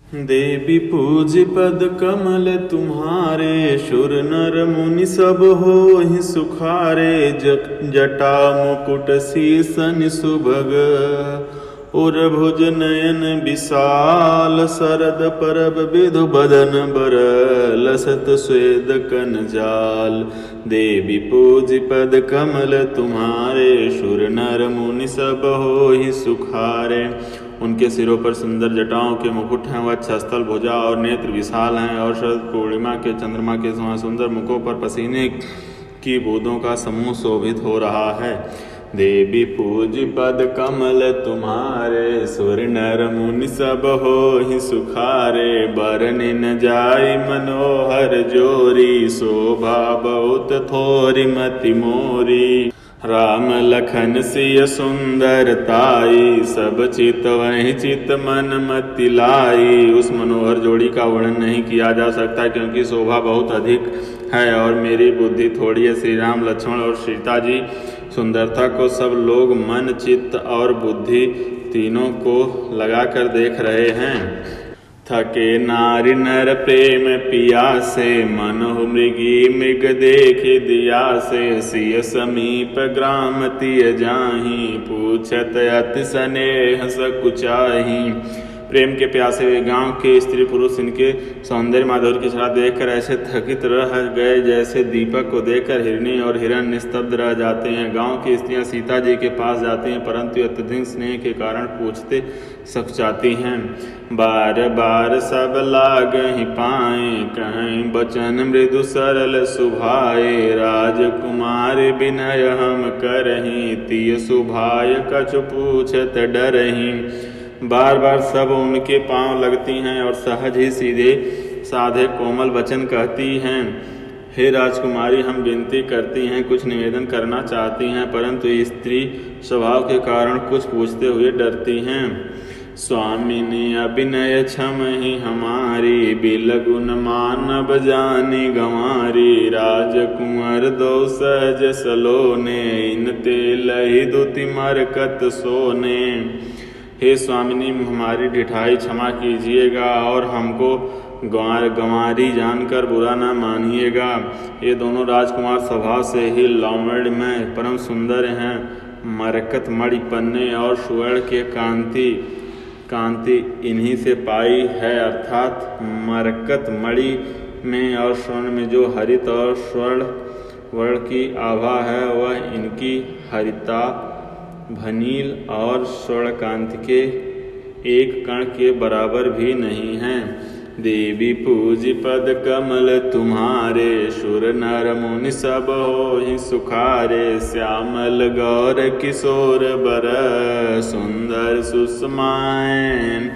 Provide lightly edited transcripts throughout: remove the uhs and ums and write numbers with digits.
देवी पूज पद कमल तुम्हारे, शुर नर मुनि सब होहि सुखारे। जटा मुकुट शीसन सुभग, उरभुज नयन विशाल। शरद परब विधु बदन बर, लसत स्वेद कन जाल। देवी पूज पद कमल तुम्हारे, शुर नर मुनि सब होहि सुखारे। उनके सिरों पर सुंदर जटाओं के मुकुट हैं, वक्षस्थल भुजा और नेत्र विशाल हैं, और शरद पूर्णिमा के चंद्रमा के समान सुंदर मुखों पर पसीने की बूंदों का समूह शोभित हो रहा है। देवी पूज पद कमल तुम्हारे, सुर नर मुनि सब होहि सुखारे। बरनि न जाय मनोहर जोरी, शोभा बहुत थोरी मति मोरी। राम लखन सिय सुंदर ताई, सब चित वही चित मन मति लाई। उस मनोहर जोड़ी का वर्णन नहीं किया जा सकता, क्योंकि शोभा बहुत अधिक है और मेरी बुद्धि थोड़ी है। श्री राम, लक्ष्मण और सीता जी सुंदरता को सब लोग मन, चित्त और बुद्धि तीनों को लगाकर देख रहे हैं। थके नारी नर प्रेम पियासे, मनहु मृगी मृग देखे दिया से। सिय समीप ग्राम तिय जाहि, पूछत अति स्नेह सकुचाहि। प्रेम के प्यासे हुए गांव के स्त्री पुरुष इनके सौंदर्य माधुर्य की छटा देखकर ऐसे थकित रह गए, जैसे दीपक को देखकर हिरणी और हिरण निस्तब्ध रह जाते हैं। गांव की स्त्रियां सीता जी के पास जाती हैं, परंतु अत्यधिक स्नेह के कारण पूछते सकुचाती हैं। बार बार सब लागहि पाए, कहीं बचन मृदु सरल सुभाए। राजकुमार विनय हम करहीं, तिय सुभाय कछु पूछत डरहीं। बार बार सब उनके पांव लगती हैं और सहज ही सीधे साधे कोमल वचन कहती हैं। हे राजकुमारी, हम विनती करती हैं, कुछ निवेदन करना चाहती हैं, परंतु स्त्री स्वभाव के कारण कुछ पूछते हुए डरती हैं। स्वामिनी अभिनय क्षमहि हमारी, बिलगुन मानव जानी गंवारी। राजकुंवर दो सहज सलोने, इनते लहि दुति मरकत सोने। हे स्वामिनी, हमारी ढिठाई क्षमा कीजिएगा और हमको गंवारी जानकर बुरा न मानिएगा। ये दोनों राजकुमार स्वभाव से ही लावण्य में परम सुंदर हैं। मरकत मणि पन्ने और स्वर्ण के कांति इन्हीं से पाई है, अर्थात मरकत मणि में और स्वर्ण में जो हरित और स्वर्ण वर्ण की आभा है, वह इनकी हरिता भनील और स्वर्णकांति के एक कण के बराबर भी नहीं है। देवी पूज पद कमल तुम्हारे, शुर नर मुनि सब होहि सुखारे। श्यामल गौर किशोर बर, सुंदर सुषमायन।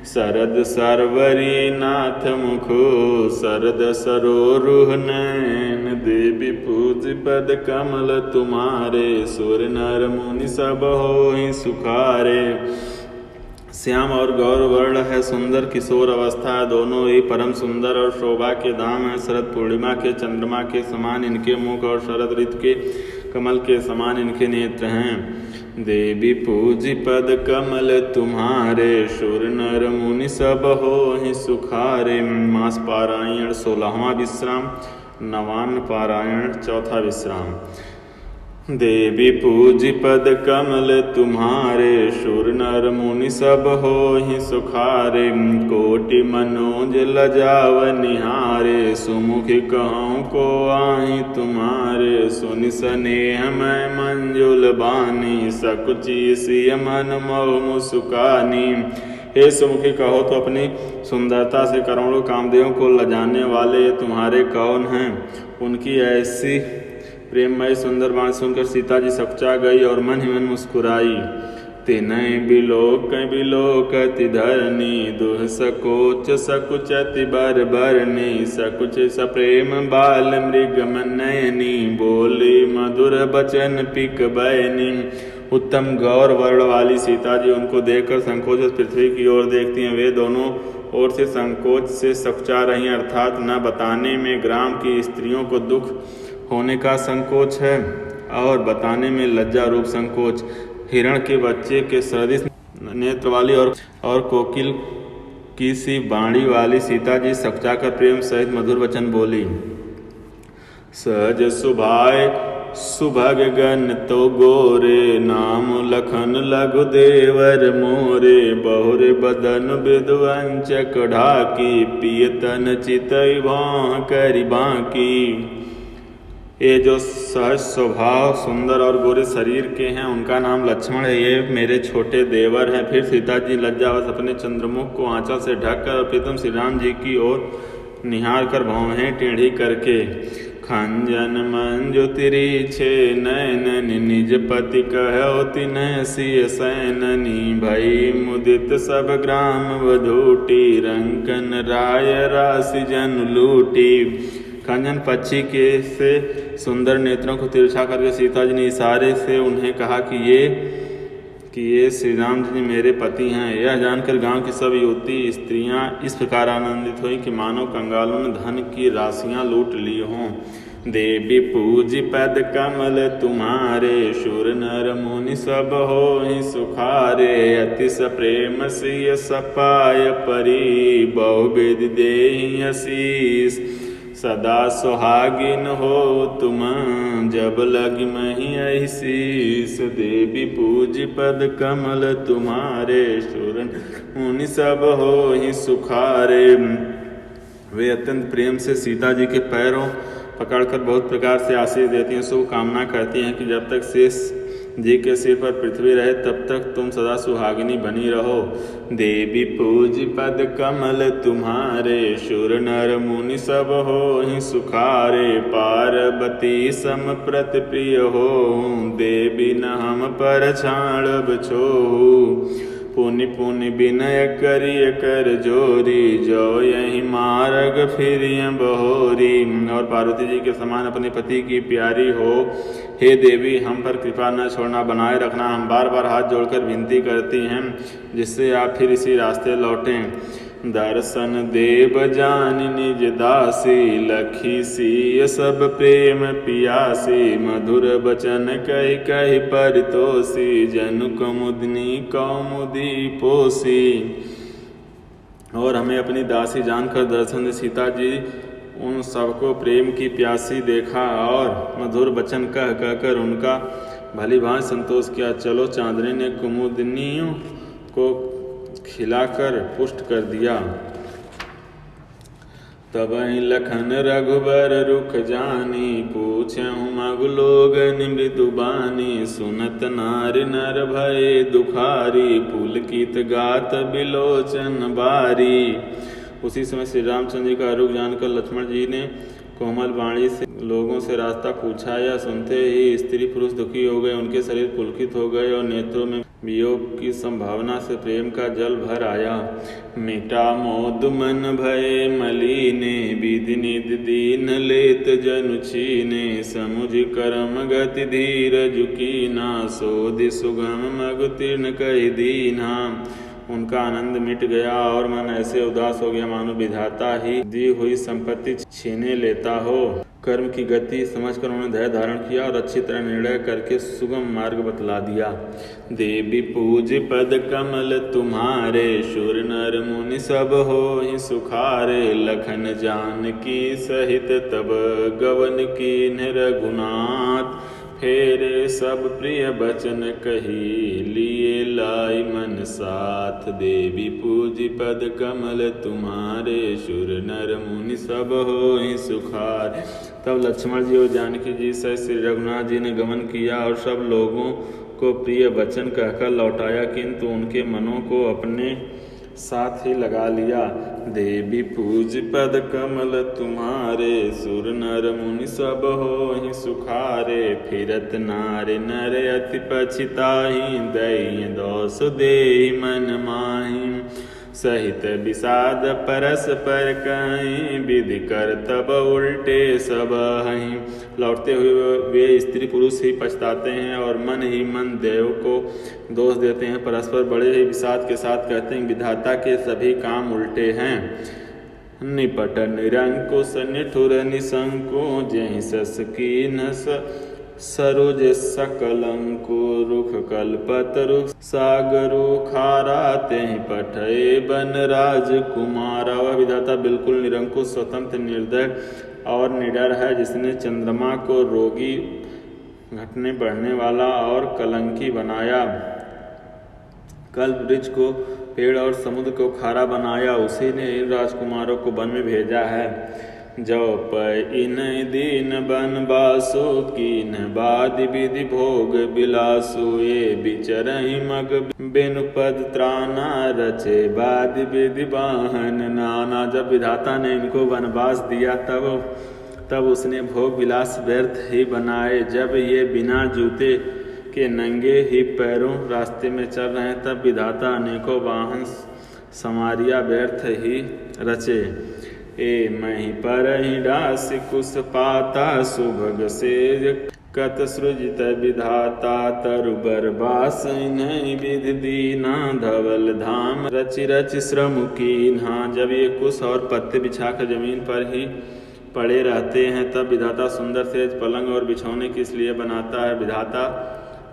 शरद सरवरी नाथ मुखो, शरद सरोरुह नयन। देवी पूज पद कमल तुम्हारे, सुर नर मुनि सब होहि सुखारे। श्याम और गौर वर्ण है, सुंदर किशोर अवस्था है, दोनों ही परम सुंदर और शोभा के धाम है। शरद पूर्णिमा के चंद्रमा के समान इनके मुख और शरद ऋतु के कमल के समान इनके नेत्र हैं। देवी पूज पद कमल तुम्हारे, शुर नर मुनि सब होहि सुखारे। मास पारायण 16वां विश्राम, नवान्न पारायण 4था विश्राम। देवी पूज पद कमल तुम्हारे, शुर नर मुनि सब होहि सुखारे। कोटि मनोज लजाव निहारे, सुमुखि कहूँ को आहि तुम्हारे। सुनि स्नेह मैं मंजुल बानी, सकुचि सिय मन मोह मुस्कानी। हे सुमुखी, कहो तो अपनी सुंदरता से करोड़ों कामदेवों को लजाने वाले तुम्हारे कौन हैं। उनकी ऐसी प्रेममय सुंदर बात सुनकर सीता जी सकुचा गई और मन ही मन मुस्कुराई। तिनय बिलोकति धरनी, दुह सकोच सकुचति बर बरनी। सकुच सप्रेम बाल मृग नयनी, बोली मधुर बचन पिक बयनी। उत्तम गौर वर्ण वाली सीता जी उनको देखकर संकोच पृथ्वी की ओर देखती हैं। वे दोनों ओर से संकोच से सकुचा रही, अर्थात न बताने में ग्राम की स्त्रियों को दुख होने का संकोच है और बताने में लज्जा रूप संकोच। हिरण के बच्चे के सदृश नेत्र वाली और कोकिल की सी बाणी वाली सीता जी सकचा कर प्रेम सहित मधुर वचन बोली। सहज सुभाय सुभग गन तो गोरे, नाम लखन लघु देवर मोरे। बहुरे बदन विध्वंचक ढाकी, पियतन चितई भां करि बांकी। ये जो सहज स्वभाव सुंदर और गोरे शरीर के हैं उनका नाम लक्ष्मण है, ये मेरे छोटे देवर हैं। फिर सीता जी लज्जावश अपने चंद्रमुख को आंचल से ढककर प्रीतम श्री राम जी की ओर निहार कर भौहें टेढ़ी करके, खंजन मंजु तिरिछे नयननि, निज पति कहो तिनय सिय सैननी। भई मुदित सब ग्राम वधूटी, रंकन राय राशि जन लूटी। खंजन पक्षी के से सुंदर नेत्रों को तिरछा करके सीता जी ने इशारे से उन्हें कहा कि ये श्री राम जी मेरे पति हैं। यह जानकर गांव की सब युवती स्त्रियां इस प्रकार आनंदित हुई कि मानो कंगालों ने धन की राशियां लूट ली हों। देवी पूजी पद कमल तुम्हारे, शुर नर मुनि सब होहि सुखारे। अतिश प्रेम सिय सपाय परी, बहुविध देहि आशीष। सदा सुहागिन हो तुम, जब लगी मही अहिशीष। देवी पूजी पद कमल तुम्हारे, शुर मुनि सब होहि सुखारे। वे अत्यंत प्रेम से सीता जी के पैरों पकड़कर बहुत प्रकार से आशीष देती हैं, शुभ कामना करती हैं कि जब तक शेष जी के सिर पर पृथ्वी रहे तब तक तुम सदा सुहागिनी बनी रहो। देवी पूज पद कमल तुम्हारे, शुर नर मुनि सब होहि सुखारे। पार्वती सम प्रति प्रिय हो, देवी न हम पर छाड़ब छोहु। पुनि पुनि विनय करिय कर जोरी, जो यही मार्ग फिरिय बहोरी। और पार्वती जी के समान अपने पति की प्यारी हो, हे देवी हम पर कृपा न छोड़ना, बनाए रखना। हम बार बार हाथ जोड़कर विनती करती हैं जिससे आप फिर इसी रास्ते लौटें। दर्शन देव जानि निज दासी, लखी सिय सब प्रेम पियासी। मधुर बचन कहि कहि परितोषी, जनु कमुदनी कौमुदी पोसी। और हमें अपनी दासी जानकर दर्शन दे। सीता जी उन सबको प्रेम की प्यासी देखा और मधुर वचन कह कहकर उनका भली भांति संतोष किया। चलो चांदनी ने कुमुदनियों को खिलाकर पुष्ट कर दिया। तबहि लखन रघुबर रुख जानी, पूछहु मगु लोगन मृदुबानी। सुनत नारि नर भये दुखारी, पुलकित गात बिलोचन बारी। उसी समय श्री रामचंद्र जी का रुख जानकर लक्ष्मण जी ने कोमल वाणी से लोगों से रास्ता पूछा। या सुनते ही स्त्री पुरुष दुखी हो गए, उनके शरीर पुलकित हो गए और नेत्रों में वियोग की संभावना से प्रेम का जल भर आया। मिटा मोद मन भये मलीने, विधि निधि दीन लेत जनु छीने। समुझ करम गति धीरज कीना, सोधि सुगम मगु तीर्ण कहि दीन्हा। उनका आनंद मिट गया और मन ऐसे उदास हो गया मानो विधाता ही दी हुई संपत्ति छीने लेता हो। कर्म की गति समझकर उन्होंने धैर्य धारण किया और अच्छी तरह निर्णय करके सुगम मार्ग बतला दिया। देवी पूज पद कमल तुम्हारे, शुर नर मुनि सब होहि सुखारे। लखन जानकी सहित तब गवन कीन्ह रघुनाथ, फेरे सब प्रिय बचन कही लिए लाई मन साथ। देवी पूजी पद कमल तुम्हारे, शुर नर मुनि सब होहि सुखारे। तब लक्ष्मण जी और जानकी जी से श्री रघुनाथ जी ने गमन किया और सब लोगों को प्रिय वचन कहकर लौटाया, किंतु उनके मनों को अपने साथ ही लगा लिया। देवी पूज पद कमल तुम्हारे, सुर नर मुनि सब होहि सुखारे। फिरत नारि नर अति पछिताहि, दई दोष देहि मन माहि। सहित विषाद परस पर कहीं, विधि कर तब उल्टे सब हहीं। लौटते हुए वे स्त्री पुरुष ही पछताते हैं और मन ही मन देव को दोष देते हैं। परस्पर बड़े ही विषाद के साथ कहते हैं, विधाता के सभी काम उल्टे हैं। निपट निरंकुश निठुर निशंकु, जहि सस कीन्ह सरोज सकलंको रुख कल्पतरु सागरो खारा तेहि पठय बन राजकुमारा। वह विधाता बिल्कुल निरंकुश, स्वतंत्र, निर्दय और निडर है, जिसने चंद्रमा को रोगी, घटने बढ़ने वाला और कलंकी बनाया, कल्प वृक्ष को, पेड़ और समुद्र को खारा बनाया, उसी ने इन राजकुमारों को वन में भेजा है। जो इन दीन बन बासो कीन बाद विधि भोग बिलासो। ये बिचरहि मग बिनु पद त्राना रचे बाद विधि वाहन नाना। जब विधाता ने इनको वनवास दिया तब उसने भोग विलास व्यर्थ ही बनाए। जब ये बिना जूते के नंगे ही पैरों रास्ते में चल रहे हैं, तब विधाता अनेकों वाहन समारिया व्यर्थ ही रचे। ए मही पर ही डास कुश पाता सुभग से कत सृजित विधाता। तरुबर बास नहीं विधि दीना धवल धाम रचि रचि श्रम कीन्हा। जब ये कुश और पत्ते बिछाकर जमीन पर ही पड़े रहते हैं, तब विधाता सुंदर सेज, पलंग और बिछौने किस लिए बनाता है। विधाता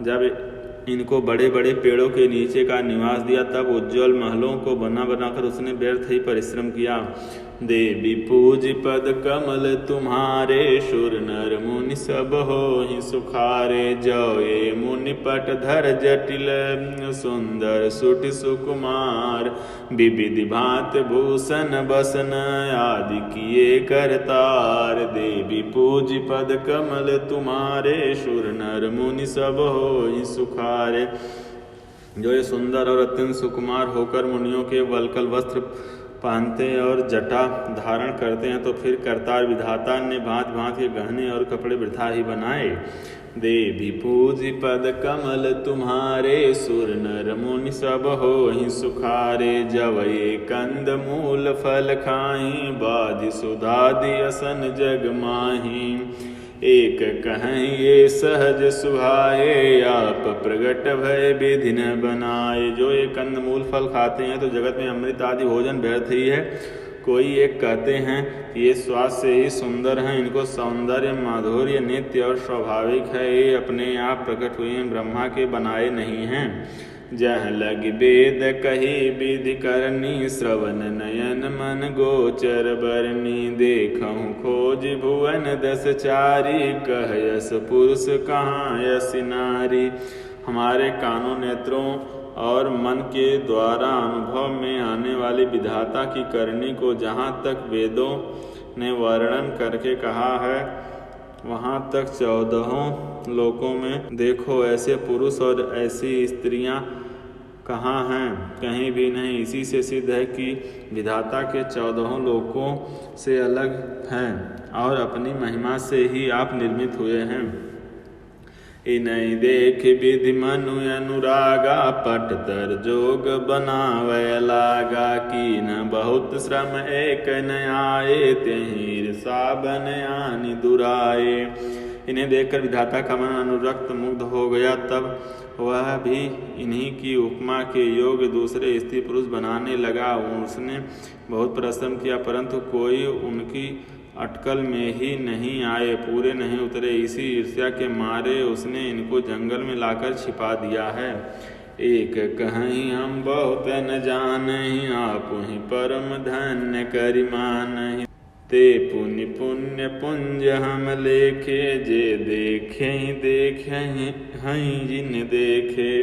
जब इनको बड़े बड़े पेड़ों के नीचे का निवास दिया, तब उज्ज्वल महलों को बनाकर उसने व्यर्थ ही परिश्रम किया। देवी पूज पद कमल तुम्हारे, सुर नर मुनि सब होहि सुखारे। जय मुनि पट धर जटिल सुंदर सुट सुकुमार। विविधि भांत भूषण बसन आदि किए करतार। देवी पूज पद कमल तुम्हारे, सुर नर मुनि सब होहि सुखारे। जो ये सुंदर और अत्यंत सुकुमार होकर मुनियों के वल्कल वस्त्र पहनते और जटा धारण करते हैं, तो फिर करतार विधाता ने भांति भांति के गहने और कपड़े वृथा ही बनाए। देवी पूजी पद कमल तुम्हारे, सुर नर मुनि सब होहि सुखारे। जवये कंद मूल फल खाई, बाधि सुधादि असन जग माही। एक कहें ये सहज सुहाए, आप प्रगट भय विधि न बनाए। जो ये कंद मूल फल खाते हैं तो जगत में अमृत आदि भोजन व्यर्थ ही है। कोई एक कहते हैं ये स्वाद से ही सुंदर हैं, इनको सौंदर्य माधुर्य नित्य और स्वाभाविक है, ये अपने आप प्रकट हुए हैं, ब्रह्मा के बनाए नहीं हैं। जह लग वेद कही विधि करनी, श्रवण नयन मन गोचर बरनी। देखहु खोज भुवन दस चारी, कह यस पुरुष कहाँ यस नारी। हमारे कानों, नेत्रों और मन के द्वारा अनुभव में आने वाली विधाता की करनी को जहाँ तक वेदों ने वर्णन करके कहा है, वहाँ तक 14 लोकों में देखो ऐसे पुरुष और ऐसी स्त्रियाँ कहाँ हैं, कहीं भी नहीं। इसी से सिद्ध है कि विधाता के 14 लोकों से अलग हैं और अपनी महिमा से ही आप निर्मित हुए हैं। इनहि देख विधि मनु अनुरागा, पट तर जोग बनावै लागा। कीन बहुत श्रम एक न आए, तेहि साबन आनि दुराए। इन्हें देखकर विधाता का मन अनुरक्त मुग्ध हो गया, तब वह भी इन्हीं की उपमा के योग्य दूसरे स्त्री पुरुष बनाने लगा। उसने बहुत परिश्रम किया, परंतु कोई उनकी अटकल में ही नहीं आए, पूरे नहीं उतरे। इसी ईर्ष्या के मारे उसने इनको जंगल में लाकर छिपा दिया है। एक कहीं हम बहुत न जानहि, आपहि परम धन्य करिमानहि। ते पुण्य पुण्य पुंज हम लेखे, जे देखे हैं जिन देखे।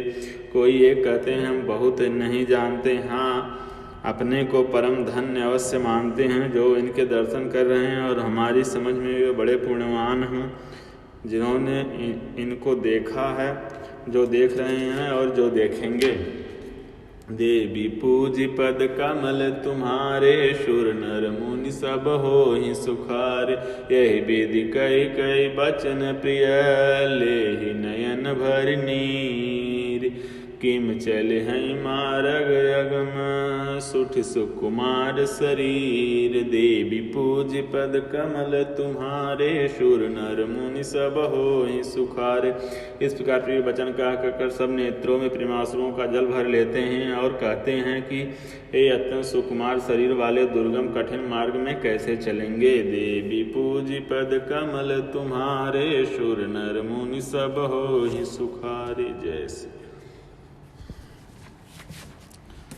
कोई ये कहते हैं हम बहुत नहीं जानते, हाँ अपने को परम धन्य अवश्य मानते हैं जो इनके दर्शन कर रहे हैं, और हमारी समझ में वे बड़े पुण्यवान हैं जिन्होंने इनको देखा है, जो देख रहे हैं और जो देखेंगे। देवी पूजी पद कमल तुम्हारे, सुर नर मुनि सब होहि सुखारे। यही विधि कई बचन प्रिय, लेहि नयन भरि नीर। किम चले हैं मार्ग अगम सुठ सुकुमार शरीर देवी पूज पद कमल तुम्हारे शुर नर मुनि सब होहि सुखारे। इस प्रकार प्रिय वचन कह कर सब नेत्रों में प्रेमाश्रुओं का जल भर लेते हैं और कहते हैं कि हे अत्यंत सुकुमार शरीर वाले दुर्गम कठिन मार्ग में कैसे चलेंगे। देवी पूज पद कमल तुम्हारे शुर नर मुनि सब होहि सुखारे। जैसे